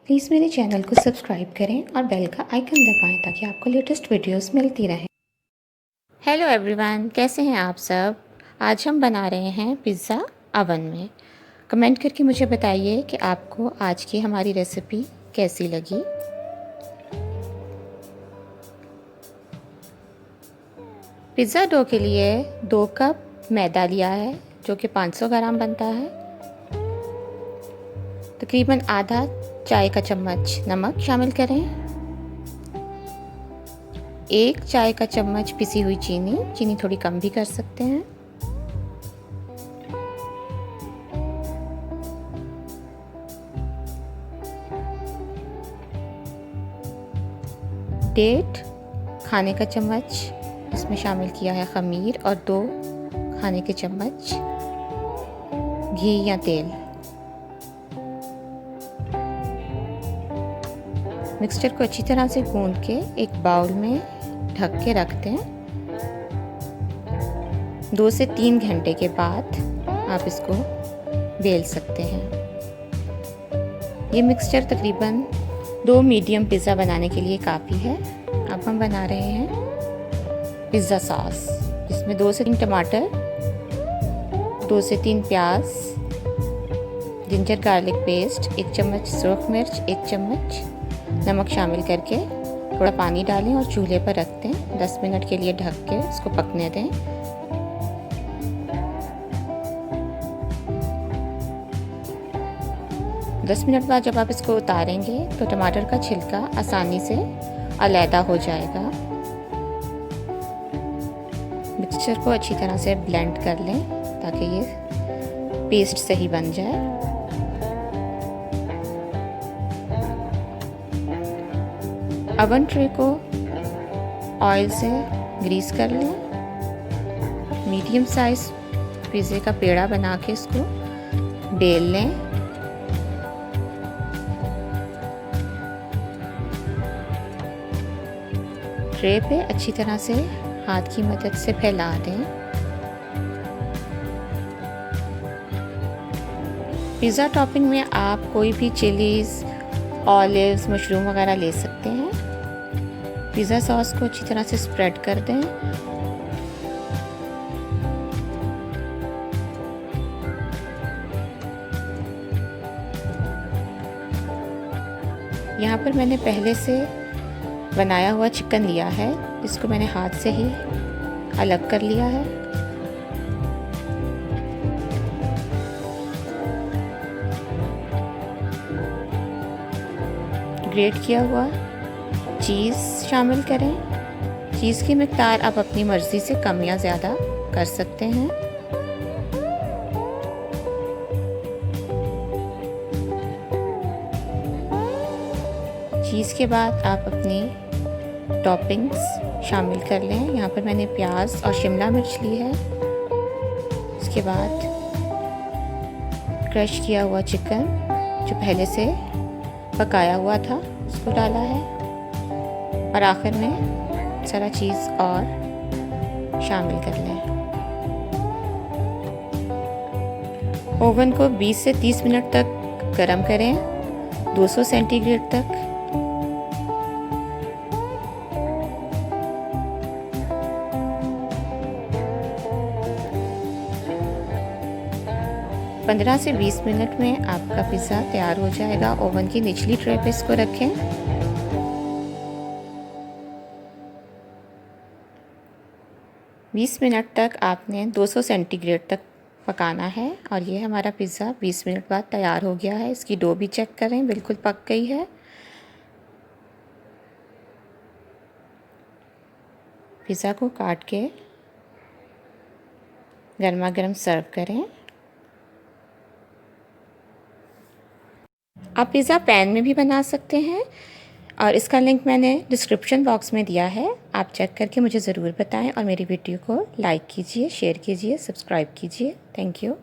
Please मेरे channel को subscribe करें और बेल का आइकन दबाएं ताकि आपको लेटेस्ट वीडियोस मिलती रहें। हेलो एवरीवन, कैसे हैं आप सब। आज हम बना रहे हैं पिज़्ज़ा अवन में। कमेंट करके मुझे बताइए कि आपको आज की हमारी रेसिपी कैसी लगी। पिज़्ज़ा डो के लिए 2 कप मैदा लिया है जो कि 500 ग्राम बनता है। तकरीबन आधा चाय का चम्मच नमक शामिल करें। 1 चाय का चम्मच पिसी हुई चीनी थोड़ी कम भी कर सकते हैं। डेढ़ खाने का चम्मच इसमें शामिल किया है खमीर और 2 खाने के चम्मच घी या तेल। मिक्सचर को अच्छी तरह से गूंद के एक बाउल में ढक के रख दें। 2 से 3 घंटे के बाद आप इसको बेल सकते हैं। ये मिक्सचर तकरीबन 2 मीडियम पिज़्ज़ा बनाने के लिए काफ़ी है। अब हम बना रहे हैं पिज़्ज़ा सॉस, जिसमें 2 से 3 टमाटर, 2 से 3 प्याज, जिंजर गार्लिक पेस्ट, 1 चम्मच सुरख मिर्च, 1 चम्मच नमक शामिल करके थोड़ा पानी डालें और चूल्हे पर रख दें। 10 मिनट के लिए ढक के इसको पकने दें। दस मिनट बाद जब आप इसको उतारेंगे तो टमाटर का छिलका आसानी से अलैदा हो जाएगा। मिक्सचर को अच्छी तरह से ब्लेंड कर लें ताकि ये पेस्ट सही बन जाए। अवन ट्रे को ऑयल से ग्रीस कर लें। मीडियम साइज पिज़्ज़े का पेड़ा बना के इसको बेल लें। ट्रे पे अच्छी तरह से हाथ की मदद से फैला दें। पिज़्ज़ा टॉपिंग में आप कोई भी चिलीज़, ऑलिव्स, मशरूम वगैरह ले सकते हैं। पिज़्ज़ा सॉस को अच्छी तरह से स्प्रेड कर दें। यहाँ पर मैंने पहले से बनाया हुआ चिकन लिया है, इसको मैंने हाथ से ही अलग कर लिया है। ग्रेट किया हुआ चीज़ शामिल करें। चीज़ की मिक़दार आप अपनी मर्ज़ी से कम या ज़्यादा कर सकते हैं। चीज़ के बाद आप अपनी टॉपिंग्स शामिल कर लें। यहाँ पर मैंने प्याज और शिमला मिर्च ली है। इसके बाद क्रश किया हुआ चिकन जो पहले से पकाया हुआ था उसको डाला है और आखिर में सारा चीज़ और शामिल कर लें। ओवन को 20 से 30 मिनट तक गर्म करें, 200 सेंटीग्रेड तक। पंद्रह से 20 मिनट में आपका पिज़्ज़ा तैयार हो जाएगा। ओवन की निचली ट्रे पे इसको रखें। बीस मिनट तक आपने 200 सेंटीग्रेड तक पकाना है और ये हमारा पिज़्ज़ा 20 मिनट बाद तैयार हो गया है। इसकी डो भी चेक करें, बिल्कुल पक गई है। पिज़्ज़ा को काट के गर्मा गर्म सर्व करें। आप पिज़्ज़ा पैन में भी बना सकते हैं और इसका लिंक मैंने डिस्क्रिप्शन बॉक्स में दिया है। आप चेक करके मुझे ज़रूर बताएं और मेरी वीडियो को लाइक कीजिए, शेयर कीजिए, सब्सक्राइब कीजिए। Thank you.